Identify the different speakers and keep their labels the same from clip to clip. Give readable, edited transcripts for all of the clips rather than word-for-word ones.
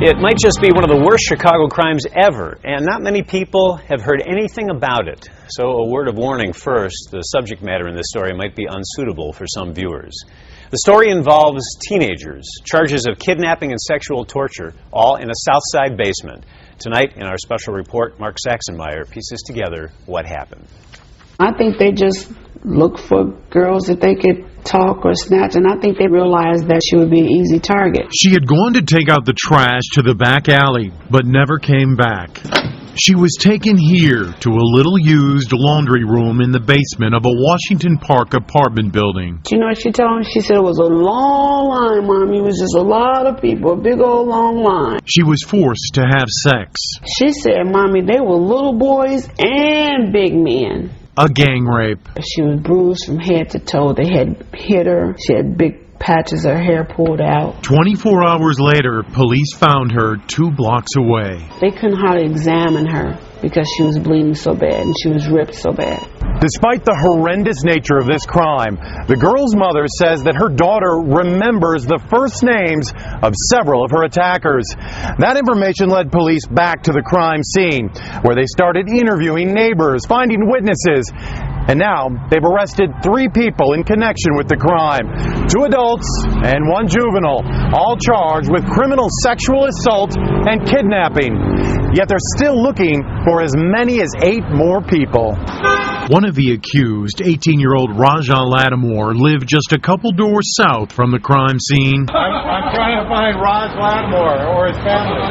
Speaker 1: It might just be one of the worst Chicago crimes ever, and not many people have heard anything about it. So a word of warning first, the subject matter in this story might be unsuitable for some viewers. The story involves teenagers, charges of kidnapping and sexual torture, all in a South Side basement. Tonight, in our special report, Mark Saxenmeyer pieces together what happened.
Speaker 2: I think they just looked for girls that they could talk or snatch, and I think they realized that she would be an easy target.
Speaker 3: She had gone to take out the trash to the back alley, but never came back. She was taken here to a little used laundry room in the basement of a Washington Park apartment building.
Speaker 2: You know what she told me? She said it was a long line, Mommy. It was just a lot of people, a big old long line.
Speaker 3: She was forced to have sex.
Speaker 2: She said, Mommy, they were little boys and big men.
Speaker 3: A gang rape.
Speaker 2: She was bruised from head to toe. They had hit her. She had big patches of her hair pulled out.
Speaker 3: 24 hours later, police found her 2 blocks away.
Speaker 2: They couldn't hardly examine her because she was bleeding so bad and she was ripped so bad.
Speaker 4: Despite the horrendous nature of this crime, the girl's mother says that her daughter remembers the first names of several of her attackers. That information led police back to the crime scene, where they started interviewing neighbors, finding witnesses, and now they've arrested 3 people in connection with the crime. 2 adults and 1 juvenile, all charged with criminal sexual assault and kidnapping. Yet they're still looking for as many as 8 more people.
Speaker 3: One of the accused, 18-year-old Raja Lattimore, lived just a couple doors south from the crime scene.
Speaker 4: I'm trying to find Raj Lattimore or his family.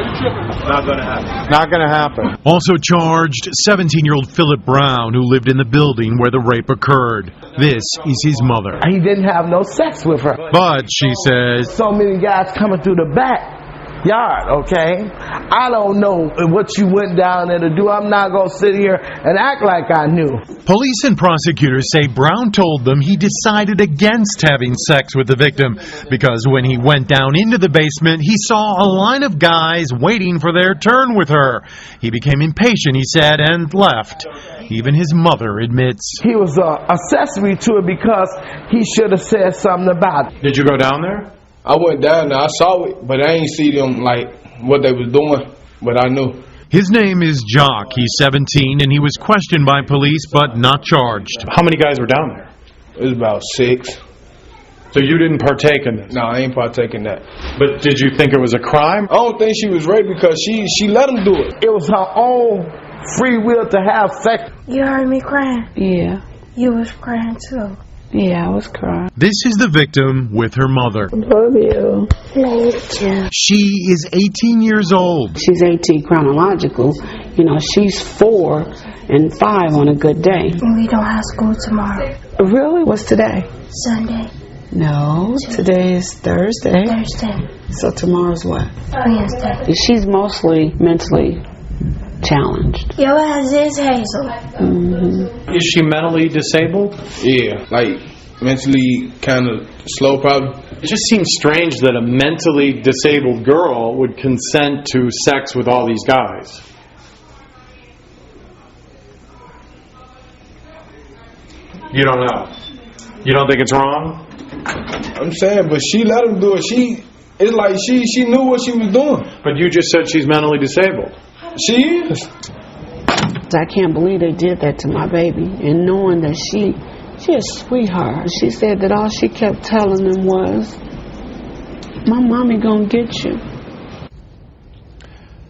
Speaker 4: Not going to happen. Not going to happen.
Speaker 3: Also charged, 17-year-old Philip Brown, who lived in the building where the rape occurred. This is his mother.
Speaker 5: He didn't have no sex with her.
Speaker 3: But, she says,
Speaker 5: so many guys coming through the back yard, okay? I don't know what you went down there to do. I'm not going to sit here and act like I knew.
Speaker 3: Police and prosecutors say Brown told them he decided against having sex with the victim because when he went down into the basement, he saw a line of guys waiting for their turn with her. He became impatient, he said, and left. Even his mother admits.
Speaker 5: He was accessory to it because he should have said something about it.
Speaker 4: Did you go down there?
Speaker 6: I went down there, I saw it, but I ain't see them, like, what they was doing, but I knew.
Speaker 3: His name is Jock. He's 17, and he was questioned by police, but not charged.
Speaker 4: How many guys were down there?
Speaker 6: It was about 6.
Speaker 4: So you didn't partake in this?
Speaker 6: No, I ain't partaking that.
Speaker 4: But did you think it was a crime?
Speaker 6: I don't think she was raped because she let him do it.
Speaker 5: It was her own free will to have sex.
Speaker 7: You heard me crying?
Speaker 2: Yeah.
Speaker 7: You was crying too.
Speaker 2: Yeah, I was crying.
Speaker 3: This is the victim with her mother.
Speaker 2: Love you.
Speaker 7: Love you.
Speaker 3: She is 18 years old.
Speaker 2: She's 18 chronological. You know, she's 4 and 5 on a good day.
Speaker 7: We don't have school tomorrow.
Speaker 2: Really? What's today?
Speaker 7: Sunday.
Speaker 2: No, today is Thursday.
Speaker 7: Thursday.
Speaker 2: So tomorrow's what?
Speaker 7: Wednesday.
Speaker 2: She's mostly mentally challenged.
Speaker 7: Your ass is Hazel.
Speaker 2: Mm-hmm.
Speaker 4: Is she mentally disabled?
Speaker 6: Yeah, like, mentally kind of slow probably.
Speaker 4: It just seems strange that a mentally disabled girl would consent to sex with all these guys. You don't know? You don't think it's wrong?
Speaker 6: I'm saying, but she let him do it. It's like she knew what she was doing.
Speaker 4: But you just said she's mentally disabled.
Speaker 6: She is.
Speaker 2: I can't believe they did that to my baby. And knowing that she's a sweetheart. She said that all she kept telling them was, my mommy gonna get you.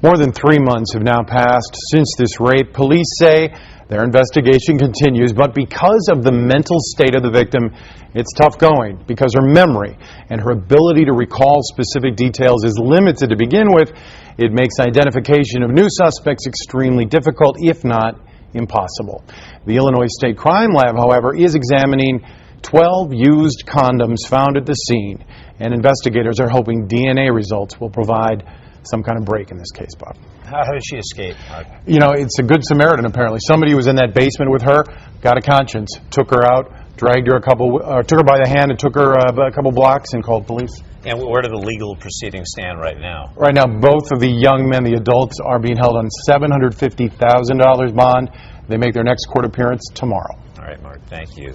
Speaker 4: More than 3 months have now passed since this rape. Police say their investigation continues, but because of the mental state of the victim, it's tough going because her memory and her ability to recall specific details is limited to begin with. It makes identification of new suspects extremely difficult, if not impossible. The Illinois State Crime Lab, however, is examining 12 used condoms found at the scene, and investigators are hoping DNA results will provide some kind of break in this case, Bob.
Speaker 1: How did she escape, Mark?
Speaker 4: You know, it's a good Samaritan, apparently. Somebody was in that basement with her, got a conscience, took her out, dragged her took her by the hand and took her a couple blocks and called police.
Speaker 1: And where do the legal proceedings stand right now?
Speaker 4: Right now, both of the young men, the adults, are being held on $750,000 bond. They make their next court appearance tomorrow.
Speaker 1: All right, Mark, thank you.